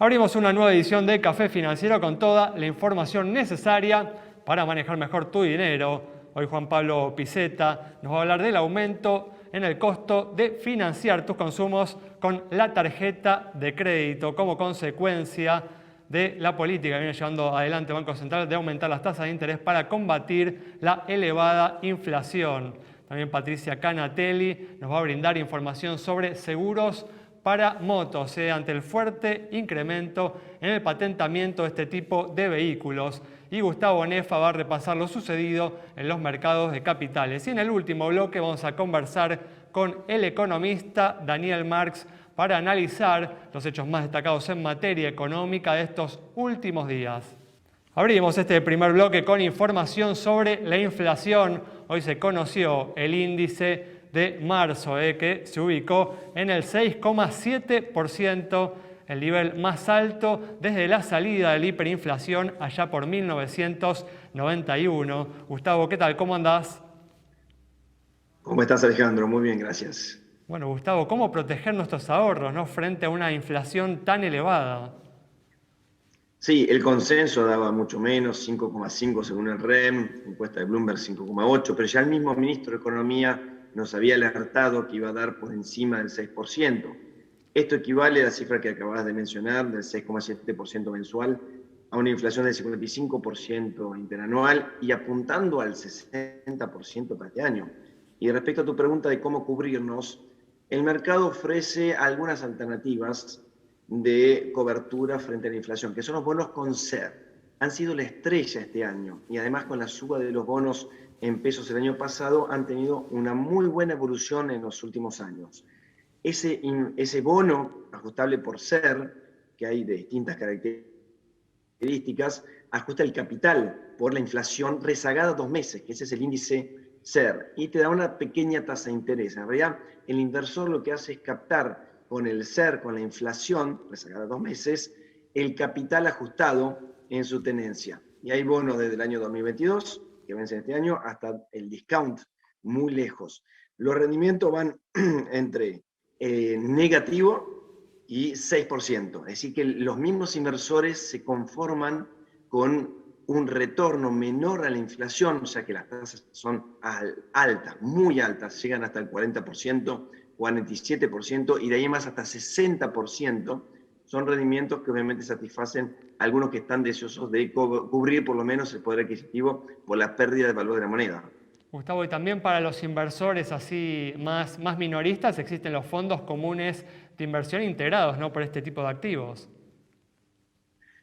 Abrimos una nueva edición de Café Financiero con toda la información necesaria para manejar mejor tu dinero. Hoy Juan Pablo Piceta nos va a hablar del aumento en el costo de financiar tus consumos con la tarjeta de crédito como consecuencia de la política que viene llevando adelante el Banco Central de aumentar las tasas de interés para combatir la elevada inflación. También Patricia Canatelli nos va a brindar información sobre seguros para motos, ante el fuerte incremento en el patentamiento de este tipo de vehículos. Y Gustavo Nefa va a repasar lo sucedido en los mercados de capitales. Y en el último bloque vamos a conversar con el economista Daniel Marx para analizar los hechos más destacados en materia económica de estos últimos días. Abrimos este primer bloque con información sobre la inflación. Hoy se conoció el índice de marzo, que se ubicó en el 6,7%, el nivel más alto desde la salida de la hiperinflación allá por 1991. Gustavo, ¿qué tal? ¿Cómo andás? ¿Cómo estás, Alejandro? Muy bien, gracias. Bueno, Gustavo, ¿cómo proteger nuestros ahorros, frente a una inflación tan elevada? Sí, el consenso daba mucho menos, 5,5 según el REM, encuesta de Bloomberg 5,8, pero ya el mismo ministro de Economía nos había alertado que iba a dar por encima del 6%. Esto equivale a la cifra que acabas de mencionar, del 6,7% mensual, a una inflación del 55% interanual y apuntando al 60% para este año. Y respecto a tu pregunta de cómo cubrirnos, el mercado ofrece algunas alternativas de cobertura frente a la inflación, que son los bonos con SER. Han sido la estrella este año y además con la suba de los bonos en pesos el año pasado han tenido una muy buena evolución en los últimos años. Ese bono ajustable por SER, que hay de distintas características, ajusta el capital por la inflación rezagada 2 meses, que ese es el índice SER, y te da una pequeña tasa de interés. En realidad, el inversor lo que hace es captar con el SER, con la inflación rezagada 2 meses, el capital ajustado en su tenencia. Y hay bonos desde el año 2022, que vencen este año, hasta el discount, muy lejos. Los rendimientos van entre negativo y 6%. Es decir, que los mismos inversores se conforman con un retorno menor a la inflación, o sea que las tasas son altas, muy altas, llegan hasta el 40%, 47%, y de ahí más hasta 60%, son rendimientos que obviamente satisfacen a algunos que están deseosos de cubrir por lo menos el poder adquisitivo por la pérdida de valor de la moneda. Gustavo, y también para los inversores así más minoristas existen los fondos comunes de inversión integrados, por este tipo de activos.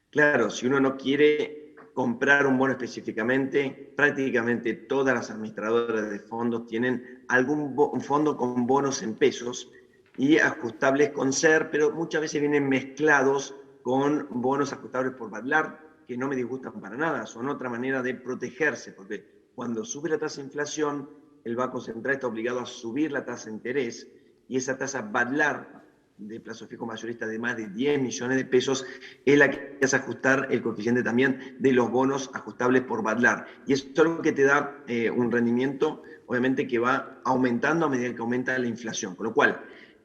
Claro, si uno no quiere comprar un bono específicamente, prácticamente todas las administradoras de fondos tienen un fondo con bonos en pesos y ajustables con SER, pero muchas veces vienen mezclados con bonos ajustables por Badlar, que no me disgustan para nada, son otra manera de protegerse, porque cuando sube la tasa de inflación, el Banco Central está obligado a subir la tasa de interés, y esa tasa Badlar de plazo fijo mayorista de más de 10 millones de pesos es la que hace ajustar el coeficiente también de los bonos ajustables por Badlar. Y eso es algo que te da un rendimiento, obviamente, que va aumentando a medida que aumenta la inflación. Con lo cual,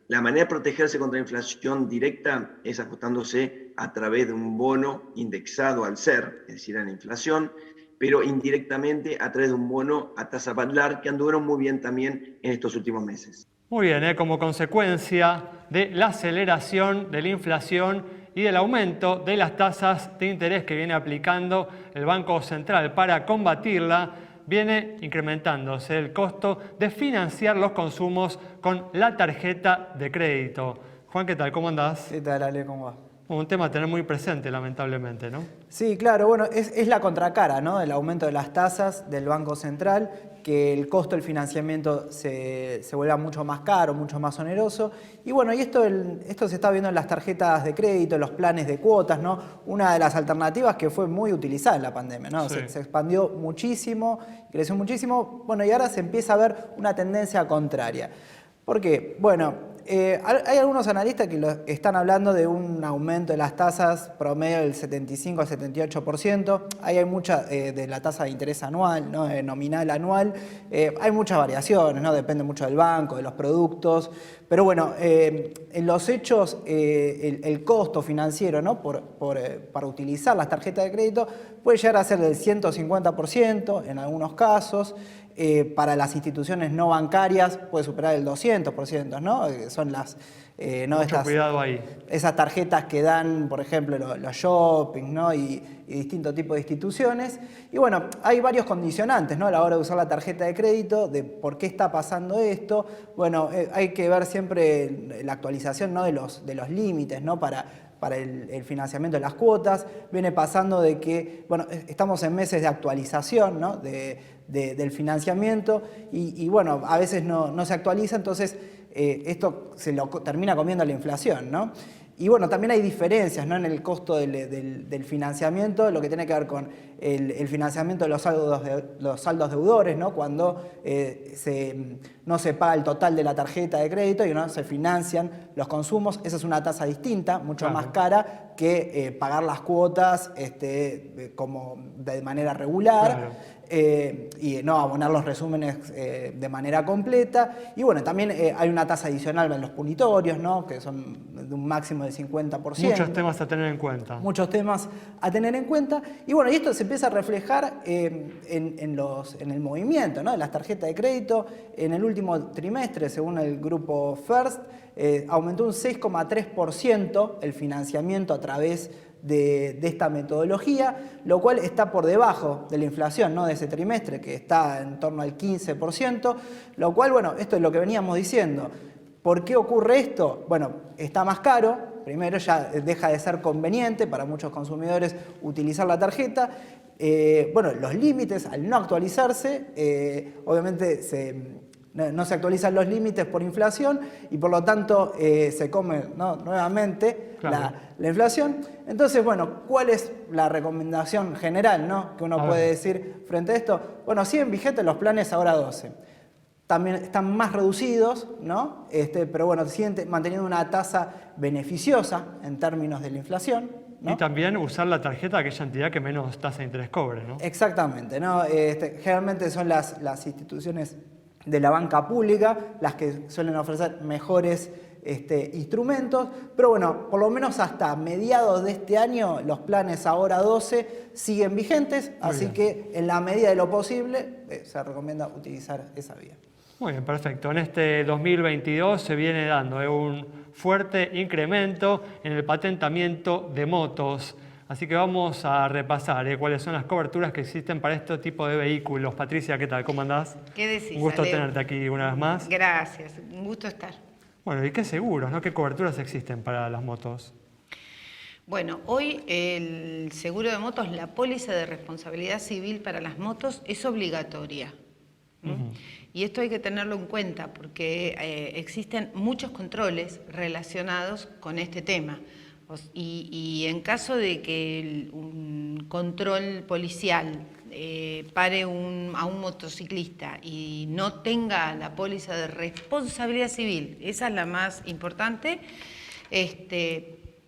la manera de protegerse contra la inflación directa es ajustándose a través de un bono indexado al SER, es decir, a la inflación, pero indirectamente a través de un bono a tasa Badlar, que anduvieron muy bien también en estos últimos meses. Muy bien, como consecuencia de la aceleración de la inflación y del aumento de las tasas de interés que viene aplicando el Banco Central para combatirla, viene incrementándose el costo de financiar los consumos con la tarjeta de crédito. Juan, ¿qué tal? ¿Cómo andás? ¿Qué tal, Ale? ¿Cómo va? Un tema a tener muy presente, lamentablemente, ¿no? Sí, claro, bueno, es la contracara, ¿no?, del aumento de las tasas del Banco Central, que el costo del financiamiento se vuelva mucho más caro, mucho más oneroso. Y bueno, y esto se está viendo en las tarjetas de crédito, en los planes de cuotas, ¿no? Una de las alternativas que fue muy utilizada en la pandemia, ¿no? Sí. Se expandió muchísimo, creció muchísimo, bueno, y ahora se empieza a ver una tendencia contraria. ¿Por qué? Bueno, hay algunos analistas que están hablando de un aumento de las tasas promedio del 75 al 78%. Ahí hay mucha de la tasa de interés anual, ¿no? Nominal anual. Hay muchas variaciones, ¿no? Depende mucho del banco, de los productos. Pero bueno, en los hechos, el costo financiero, ¿no? Para utilizar las tarjetas de crédito puede llegar a ser del 150% en algunos casos. Para las instituciones no bancarias puede superar el 200%, ¿no? Son las... Mucho cuidado ahí. Esas tarjetas que dan, por ejemplo, los shopping, ¿no? y distintos tipos de instituciones. Y bueno, hay varios condicionantes, ¿no? A la hora de usar la tarjeta de crédito, de por qué está pasando esto. Bueno, hay que ver siempre la actualización, ¿no? de los límites, ¿no? Para el financiamiento de las cuotas. Viene pasando de que, bueno, estamos en meses de actualización, ¿no? del financiamiento y bueno, a veces no se actualiza, entonces esto se lo termina comiendo la inflación, ¿no? Y bueno, también hay diferencias, ¿no? En el costo del financiamiento, lo que tiene que ver con el financiamiento de los saldos deudores, ¿no? Cuando no se paga el total de la tarjeta de crédito y no se financian los consumos. Esa es una tasa distinta, mucho más cara que pagar las cuotas como de manera regular. Claro. Y no abonar los resúmenes de manera completa. Y bueno, también hay una tasa adicional en los punitorios, ¿no? Que son de un máximo del 50%. Muchos temas a tener en cuenta. Muchos temas a tener en cuenta. Y bueno, y esto se empieza a reflejar en el movimiento, ¿no? De las tarjetas de crédito. En el último trimestre, según el grupo First, aumentó un 6,3% el financiamiento a través de esta metodología, lo cual está por debajo de la inflación, ¿no? De ese trimestre, que está en torno al 15%, lo cual, bueno, esto es lo que veníamos diciendo. ¿Por qué ocurre esto? Bueno, está más caro, primero ya deja de ser conveniente para muchos consumidores utilizar la tarjeta. Bueno, los límites, al no actualizarse, obviamente no se actualizan los límites por inflación y por lo tanto se come, ¿no? nuevamente claro. la inflación. Entonces, bueno, ¿cuál es la recomendación general, ¿no? que uno puede decir frente a esto? Bueno, siguen vigentes los planes ahora 12. También están más reducidos, ¿no? Pero bueno, siguen manteniendo una tasa beneficiosa en términos de la inflación, ¿no? Y también usar la tarjeta de aquella entidad que menos tasa de interés cobre, ¿no? Exactamente, ¿no? Generalmente son las instituciones de la banca pública las que suelen ofrecer mejores instrumentos, pero bueno, por lo menos hasta mediados de este año los planes ahora 12 siguen vigentes, así que en la medida de lo posible se recomienda utilizar esa vía. Muy bien, perfecto. En este 2022 se viene dando un fuerte incremento en el patentamiento de motos. Así que vamos a repasar cuáles son las coberturas que existen para este tipo de vehículos. Patricia, ¿qué tal? ¿Cómo andás? ¿Qué decís, Un gusto Ale? tenerte aquí una vez más. Gracias, un gusto estar. Bueno, ¿y qué seguros, no? ¿Qué coberturas existen para las motos? Bueno, hoy el seguro de motos, la póliza de responsabilidad civil para las motos es obligatoria. Y esto hay que tenerlo en cuenta porque existen muchos controles relacionados con este tema. Y en caso de que un control policial pare a un motociclista y no tenga la póliza de responsabilidad civil, esa es la más importante,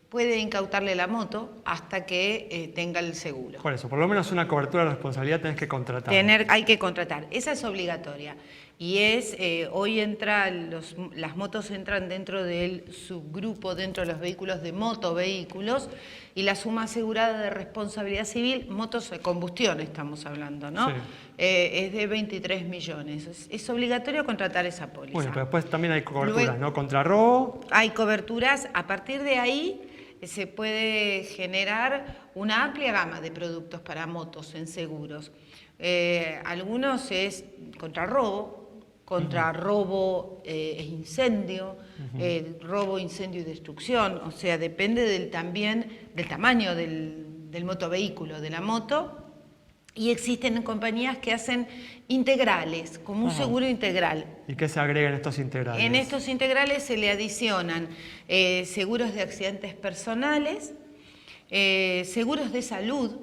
puede incautarle la moto hasta que tenga el seguro. Por eso, por lo menos una cobertura de responsabilidad tenés que contratar. Hay que contratar, esa es obligatoria. Y hoy las motos entran dentro del subgrupo, dentro de los vehículos de motovehículos, y la suma asegurada de responsabilidad civil, motos de combustión estamos hablando, ¿no? Sí. Es de 23 millones. Es obligatorio contratar esa póliza. Bueno, pero después también hay coberturas, luego, ¿no? Contra robo. Hay coberturas, a partir de ahí se puede generar una amplia gama de productos para motos en seguros. Algunos es contra robo e incendio, robo, incendio y destrucción, o sea, depende también del tamaño del motovehículo, de la moto, y existen compañías que hacen integrales, como un seguro integral. ¿Y qué se agrega en estos integrales? En estos integrales se le adicionan seguros de accidentes personales, seguros de salud,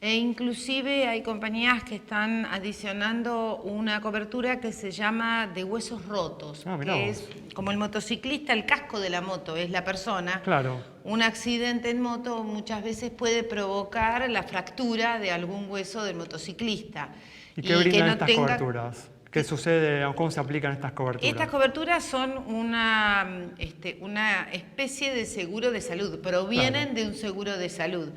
E inclusive hay compañías que están adicionando una cobertura que se llama de huesos rotos, que es como el motociclista, el casco de la moto es la persona. Claro. Un accidente en moto muchas veces puede provocar la fractura de algún hueso del motociclista. ¿Y qué brindan estas coberturas? ¿Qué sucede o cómo se aplican estas coberturas? Estas coberturas son una especie de seguro de salud, provienen de un seguro de salud.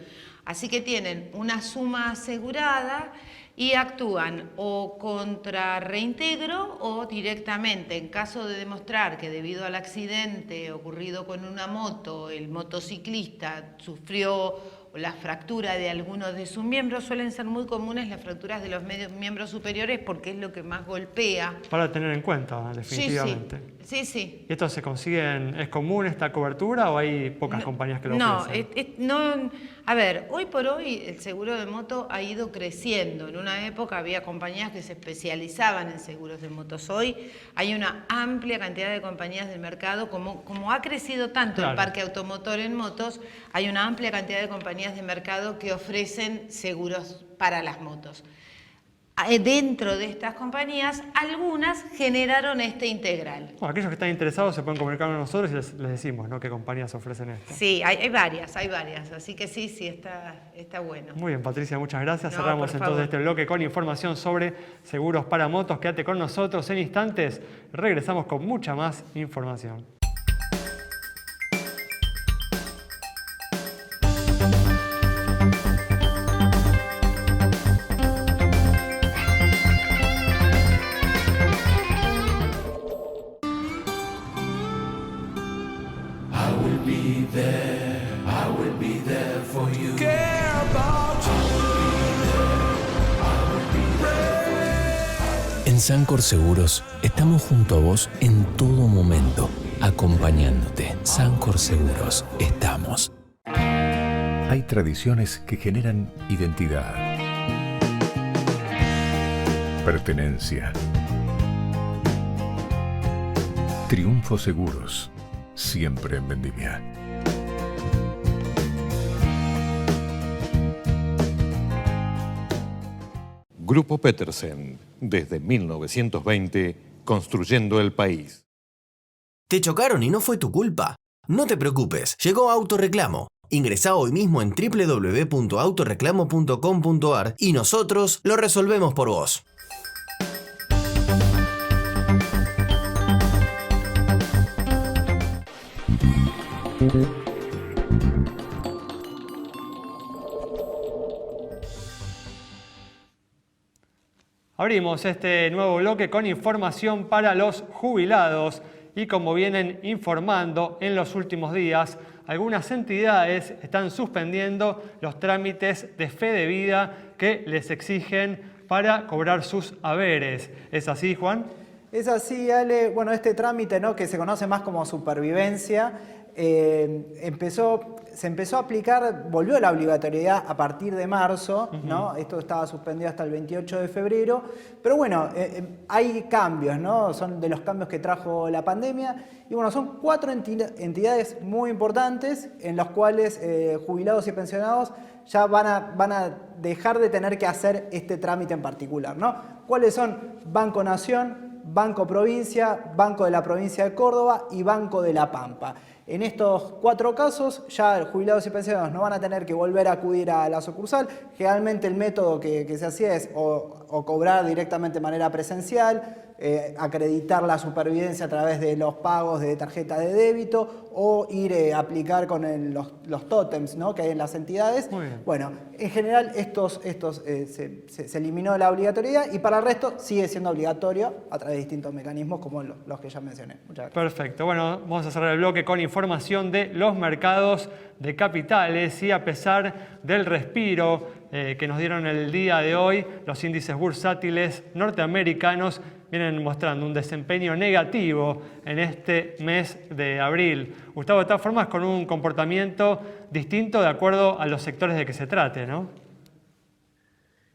Así que tienen una suma asegurada y actúan o contra reintegro o directamente en caso de demostrar que debido al accidente ocurrido con una moto, el motociclista sufrió la fractura de algunos de sus miembros. Suelen ser muy comunes las fracturas de los miembros superiores porque es lo que más golpea. Para tener en cuenta, definitivamente. Sí. ¿Y esto se consigue, es común esta cobertura o hay pocas compañías que lo ofrecen? No, a ver, hoy por hoy el seguro de moto ha ido creciendo. En una época había compañías que se especializaban en seguros de motos. Hoy hay una amplia cantidad de compañías del mercado. Como ha crecido tanto el parque automotor en motos, hay una amplia cantidad de compañías de mercado que ofrecen seguros para las motos. Dentro de estas compañías, algunas generaron este integral. Bueno, aquellos que están interesados se pueden comunicar con nosotros y les decimos, ¿no?, qué compañías ofrecen esto. Sí, hay varias, así que sí, está bueno. Muy bien, Patricia, muchas gracias. No, cerramos entonces este bloque con información sobre seguros para motos. Quédate con nosotros en instantes, regresamos con mucha más información. En Sancor Seguros estamos junto a vos en todo momento, acompañándote. Sancor Seguros, estamos. Hay tradiciones que generan identidad, pertenencia. Triunfo Seguros, siempre en vendimia. Grupo Petersen, desde 1920, construyendo el país. ¿Te chocaron y no fue tu culpa? No te preocupes, llegó Autoreclamo. Ingresá hoy mismo en www.autoreclamo.com.ar y nosotros lo resolvemos por vos. Abrimos este nuevo bloque con información para los jubilados y como vienen informando en los últimos días, algunas entidades están suspendiendo los trámites de fe de vida que les exigen para cobrar sus haberes. ¿Es así, Juan? Es así, Ale. Bueno, este trámite, ¿no?, que se conoce más como supervivencia, se empezó a aplicar, volvió la obligatoriedad a partir de marzo, ¿no? Esto estaba suspendido hasta el 28 de febrero, pero bueno, hay cambios, ¿no? Son de los cambios que trajo la pandemia, y bueno, son 4 entidades muy importantes en las cuales jubilados y pensionados ya van a dejar de tener que hacer este trámite en particular, ¿no? ¿Cuáles son? Banco Nación, Banco Provincia, Banco de la Provincia de Córdoba y Banco de La Pampa. En estos 4 casos ya jubilados y pensionados no van a tener que volver a acudir a la sucursal. Generalmente el método que se hacía es o cobrar directamente de manera presencial, acreditar la supervivencia a través de los pagos de tarjeta de débito o ir a aplicar con los tótems, ¿no?, que hay en las entidades. Muy bien. Bueno, en general se eliminó la obligatoriedad y para el resto sigue siendo obligatorio a través de distintos mecanismos como los que ya mencioné. Muchas gracias. Perfecto. Bueno, vamos a cerrar el bloque con información de los mercados de capitales y a pesar del respiro que nos dieron el día de hoy, los índices bursátiles norteamericanos vienen mostrando un desempeño negativo en este mes de abril. Gustavo, de todas formas, con un comportamiento distinto de acuerdo a los sectores de que se trate, ¿no?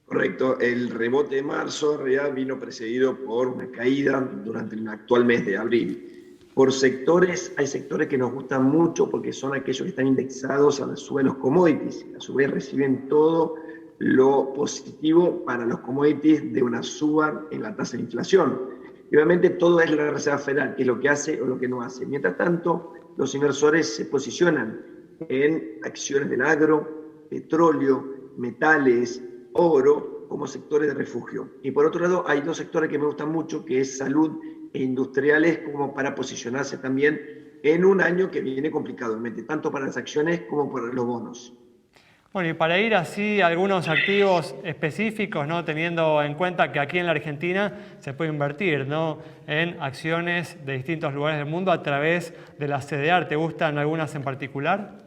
Correcto. El rebote de marzo en realidad vino precedido por una caída durante el actual mes de abril. Por sectores, hay sectores que nos gustan mucho porque son aquellos que están indexados a la suba de los commodities. A su vez reciben todo lo positivo para los commodities de una suba en la tasa de inflación. Y obviamente todo es la Reserva Federal, que es lo que hace o lo que no hace. Mientras tanto, los inversores se posicionan en acciones del agro, petróleo, metales, oro, como sectores de refugio. Y por otro lado, hay dos sectores que me gustan mucho, que es salud e industriales, como para posicionarse también en un año que viene complicado, tanto para las acciones como para los bonos. Bueno, y para ir así a algunos activos específicos, ¿no? Teniendo en cuenta que aquí en la Argentina se puede invertir, ¿no? En acciones de distintos lugares del mundo a través de la CDR. ¿Te gustan algunas en particular?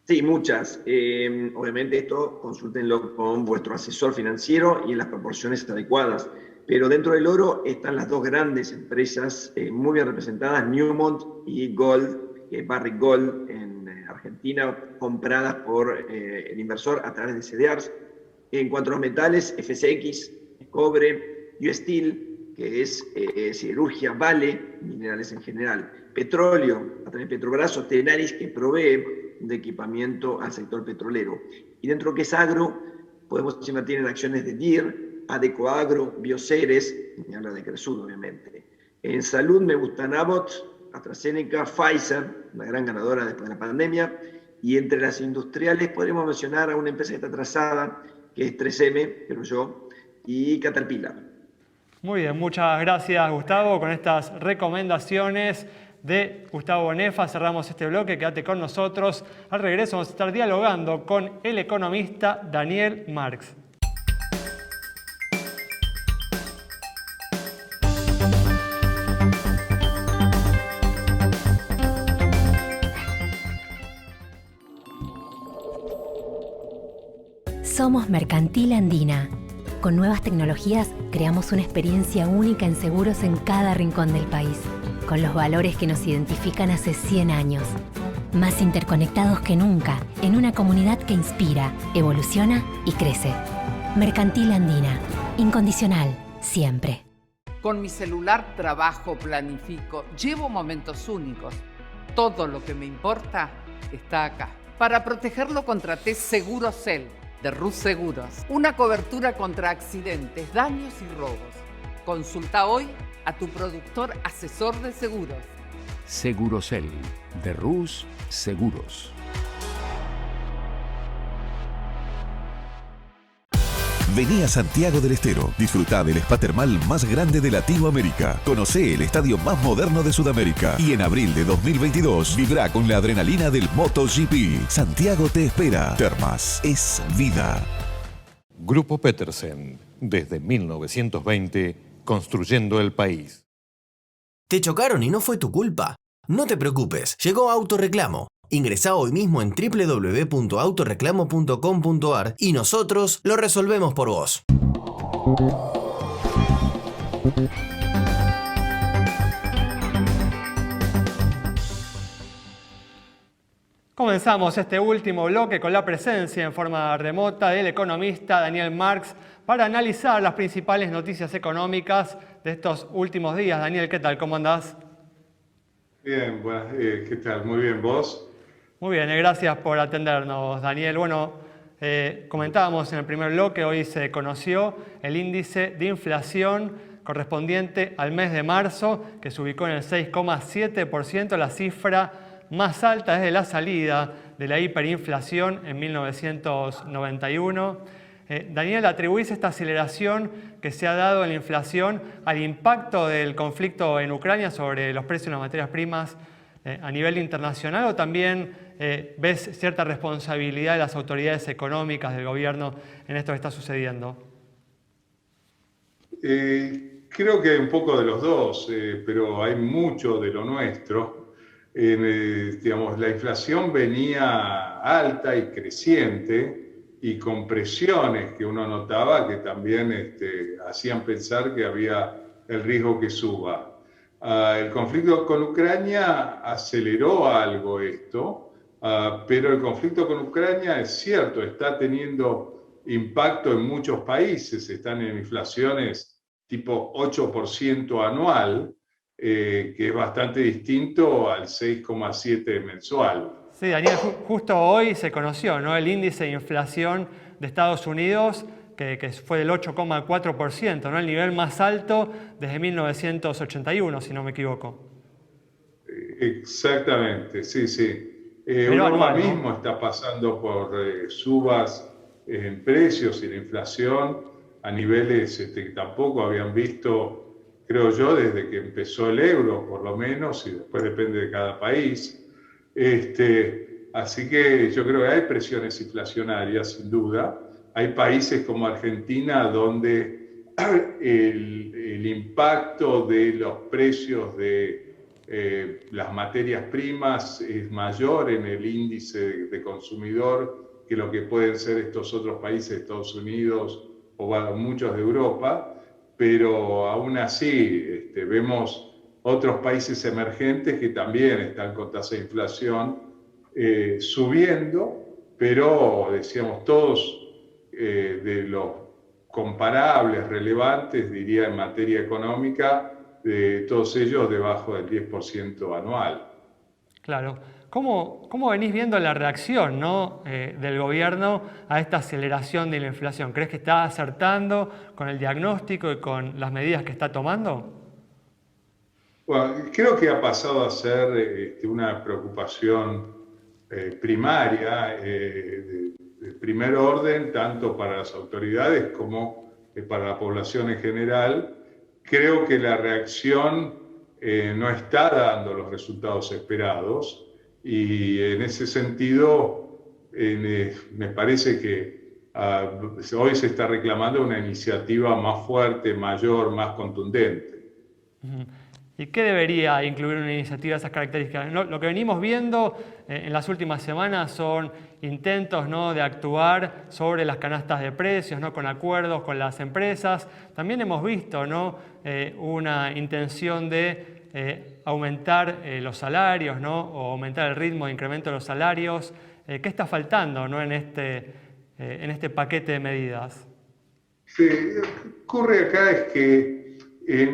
Sí, muchas. Obviamente esto consúltenlo con vuestro asesor financiero y en las proporciones adecuadas. Pero dentro del oro están las dos grandes empresas muy bien representadas, Newmont y Gold, Barrick Gold en Argentina, compradas por el inversor a través de CDRs. En cuanto a los metales, FCX, cobre, US Steel, que es siderurgia, Vale, minerales en general, petróleo, a través de Petrobras, o Tenaris, que provee de equipamiento al sector petrolero. Y dentro de lo que es agro, podemos invertir en acciones de Deere, Adecoagro, Bioceres, y habla de Cresud, obviamente. En salud me gustan Abbott, AstraZeneca, Pfizer, una gran ganadora después de la pandemia, y entre las industriales podemos mencionar a una empresa que está atrasada, que es 3M, creo yo, y Caterpillar. Muy bien, muchas gracias Gustavo. Con estas recomendaciones de Gustavo Nefa cerramos este bloque, quédate con nosotros. Al regreso vamos a estar dialogando con el economista Daniel Marx. Somos Mercantil Andina. Con nuevas tecnologías creamos una experiencia única en seguros en cada rincón del país, con los valores que nos identifican hace 100 años. Más interconectados que nunca, en una comunidad que inspira, evoluciona y crece. Mercantil Andina. Incondicional, siempre. Con mi celular trabajo, planifico, llevo momentos únicos. Todo lo que me importa está acá. Para protegerlo contraté Segurocel de Rus Seguros. Una cobertura contra accidentes, daños y robos. Consulta hoy a tu productor asesor de seguros. Segurocel de Rus Seguros. Vení a Santiago del Estero. Disfrutá del spa termal más grande de Latinoamérica. Conocé el estadio más moderno de Sudamérica. Y en abril de 2022, vibrá con la adrenalina del MotoGP. Santiago te espera. Termas es vida. Grupo Petersen, desde 1920, construyendo el país. ¿Te chocaron y no fue tu culpa? No te preocupes, llegó Autorreclamo. Ingresá hoy mismo en www.autoreclamo.com.ar y nosotros lo resolvemos por vos. Comenzamos este último bloque con la presencia en forma remota del economista Daniel Marx para analizar las principales noticias económicas de estos últimos días. Daniel, ¿qué tal? ¿Cómo andás? Bien, bueno, ¿qué tal? Muy bien, ¿vos? Muy bien, gracias por atendernos, Daniel. Bueno, comentábamos en el primer bloque, hoy se conoció el índice de inflación correspondiente al mes de marzo, que se ubicó en el 6,7%, la cifra más alta desde la salida de la hiperinflación en 1991. Daniel, ¿atribuís esta aceleración que se ha dado en la inflación al impacto del conflicto en Ucrania sobre los precios de las materias primas a nivel internacional, o también ves cierta responsabilidad de las autoridades económicas del gobierno en esto que está sucediendo? Creo que hay un poco de los dos, pero hay mucho de lo nuestro. Digamos, la inflación venía alta y creciente y con presiones que uno notaba que también hacían pensar que había el riesgo que suba. El conflicto con Ucrania aceleró algo esto, pero el conflicto con Ucrania es cierto, está teniendo impacto en muchos países, están en inflaciones tipo 8% anual, que es bastante distinto al 6,7% mensual. Sí, Daniel, justo hoy se conoció, ¿no?, el índice de inflación de Estados Unidos, que fue del 8,4%, ¿no? El nivel más alto desde 1981, si no me equivoco. Exactamente, sí, sí. Pero Europa anual, ¿no? mismo está pasando por subas en precios y la inflación a niveles que tampoco habían visto, creo yo, desde que empezó el euro, por lo menos, y después depende de cada país. Así que yo creo que hay presiones inflacionarias, sin duda. Hay países como Argentina donde el impacto de los precios de las materias primas es mayor en el índice de consumidor que lo que pueden ser estos otros países, Estados Unidos o muchos de Europa, pero aún así vemos otros países emergentes que también están con tasa de inflación subiendo, pero decíamos todos de los comparables, relevantes, diría en materia económica, de todos ellos debajo del 10% anual. Claro. ¿Cómo venís viendo la reacción, ¿no? Del gobierno a esta aceleración de la inflación? ¿Crees que está acertando con el diagnóstico y con las medidas que está tomando? Bueno, creo que ha pasado a ser una preocupación primaria, de primer orden, tanto para las autoridades como para la población en general. Creo que la reacción no está dando los resultados esperados y en ese sentido me parece que hoy se está reclamando una iniciativa más fuerte, mayor, más contundente. ¿Y qué debería incluir una iniciativa de esas características? Lo que venimos viendo en las últimas semanas son intentos, ¿no?, de actuar sobre las canastas de precios, ¿no?, con acuerdos con las empresas. También hemos visto, ¿no?, una intención de aumentar los salarios, ¿no?, o aumentar el ritmo de incremento de los salarios. ¿Qué está faltando, ¿no?, en este paquete de medidas? Sí, lo que ocurre acá es que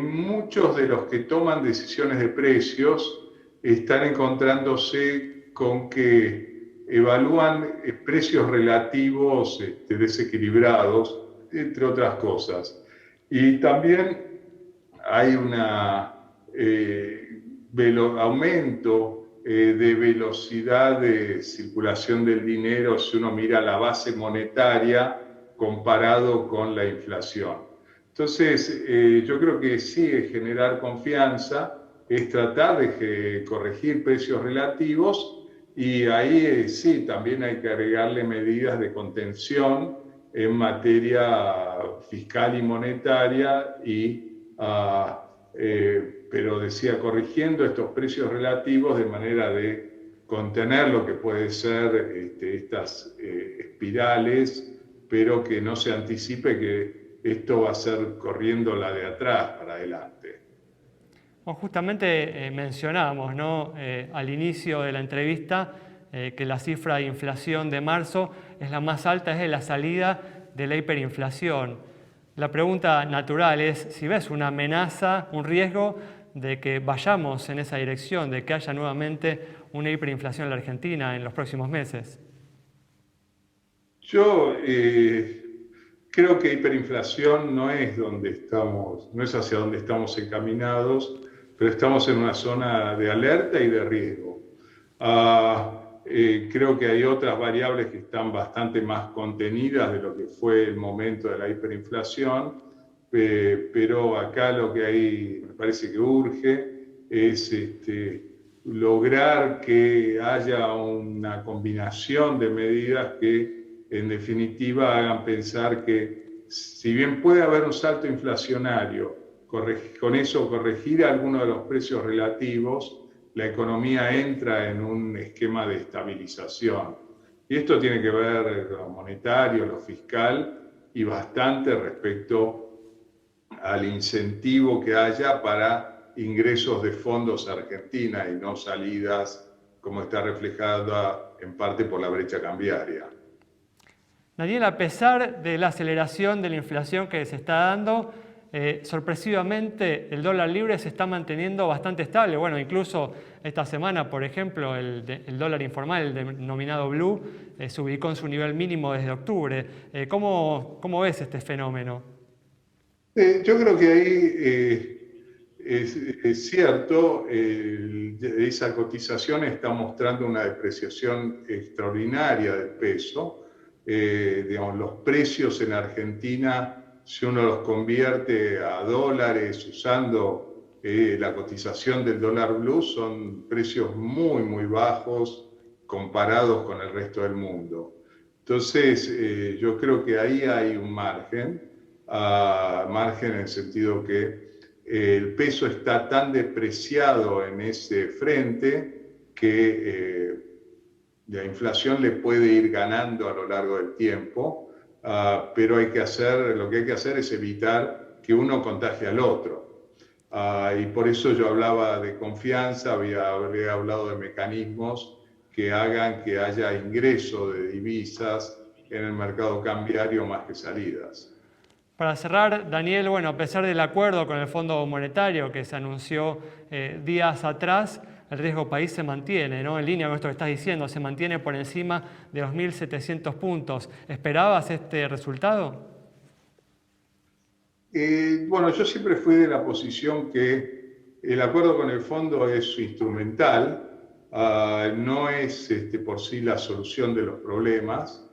muchos de los que toman decisiones de precios están encontrándose con que evalúan precios relativos desequilibrados, entre otras cosas. Y también hay un aumento de velocidad de circulación del dinero si uno mira la base monetaria comparado con la inflación. Entonces, yo creo que sí es generar confianza, es tratar de corregir precios relativos y ahí sí, también hay que agregarle medidas de contención en materia fiscal y monetaria, pero decía, corrigiendo estos precios relativos de manera de contener lo que puede ser estas espirales, pero que no se anticipe que esto va a ser corriendo la de atrás para adelante. Bueno, justamente mencionábamos, ¿no?, al inicio de la entrevista que la cifra de inflación de marzo es la más alta desde la salida de la hiperinflación. La pregunta natural es si ves una amenaza, un riesgo de que vayamos en esa dirección, de que haya nuevamente una hiperinflación en la Argentina en los próximos meses. Yo creo que hiperinflación no es hacia donde estamos encaminados, pero estamos en una zona de alerta y de riesgo. Creo que hay otras variables que están bastante más contenidas de lo que fue el momento de la hiperinflación, pero acá lo que me parece que urge es lograr que haya una combinación de medidas que en definitiva hagan pensar que si bien puede haber un salto inflacionario, con eso corregir algunos de los precios relativos, la economía entra en un esquema de estabilización. Y esto tiene que ver con lo monetario, lo fiscal y bastante respecto al incentivo que haya para ingresos de fondos a Argentina y no salidas, como está reflejada en parte por la brecha cambiaria. Daniel, a pesar de la aceleración de la inflación que se está dando, sorpresivamente el dólar libre se está manteniendo bastante estable. Bueno, incluso esta semana, por ejemplo, el dólar informal, el denominado blue, se ubicó en su nivel mínimo desde octubre. ¿Cómo ves este fenómeno? Yo creo que ahí es cierto, esa cotización está mostrando una depreciación extraordinaria del peso. Digamos, los precios en Argentina, si uno los convierte a dólares usando la cotización del dólar blue, son precios muy, muy bajos comparados con el resto del mundo. Entonces, yo creo que ahí hay un margen en el sentido que el peso está tan depreciado en ese frente que la inflación le puede ir ganando a lo largo del tiempo, pero lo que hay que hacer es evitar que uno contagie al otro. Y por eso yo hablaba de confianza, había hablado de mecanismos que hagan que haya ingreso de divisas en el mercado cambiario más que salidas. Para cerrar, Daniel, bueno, a pesar del acuerdo con el Fondo Monetario que se anunció días atrás, el riesgo país se mantiene, ¿no? En línea con esto que estás diciendo, se mantiene por encima de los 1.700 puntos. ¿Esperabas este resultado? Bueno, yo siempre fui de la posición que el acuerdo con el fondo es instrumental, no es por sí la solución de los problemas,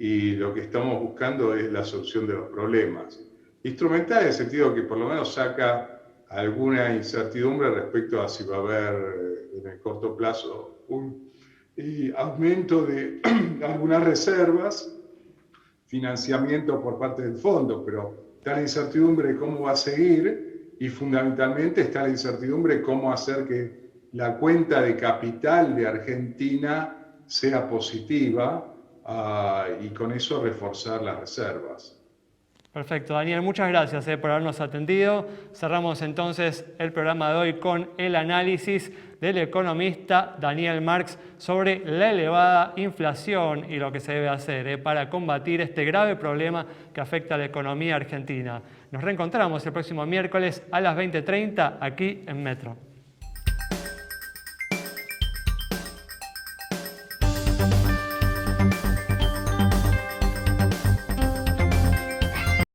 y lo que estamos buscando es la solución de los problemas. Instrumental en el sentido que por lo menos saca alguna incertidumbre respecto a si va a haber en el corto plazo un aumento de algunas reservas, financiamiento por parte del fondo, pero está la incertidumbre de cómo va a seguir y fundamentalmente está la incertidumbre de cómo hacer que la cuenta de capital de Argentina sea positiva, y con eso reforzar las reservas. Perfecto, Daniel, muchas gracias por habernos atendido. Cerramos entonces el programa de hoy con el análisis del economista Daniel Marx sobre la elevada inflación y lo que se debe hacer para combatir este grave problema que afecta a la economía argentina. Nos reencontramos el próximo miércoles a las 20:30 aquí en Metro.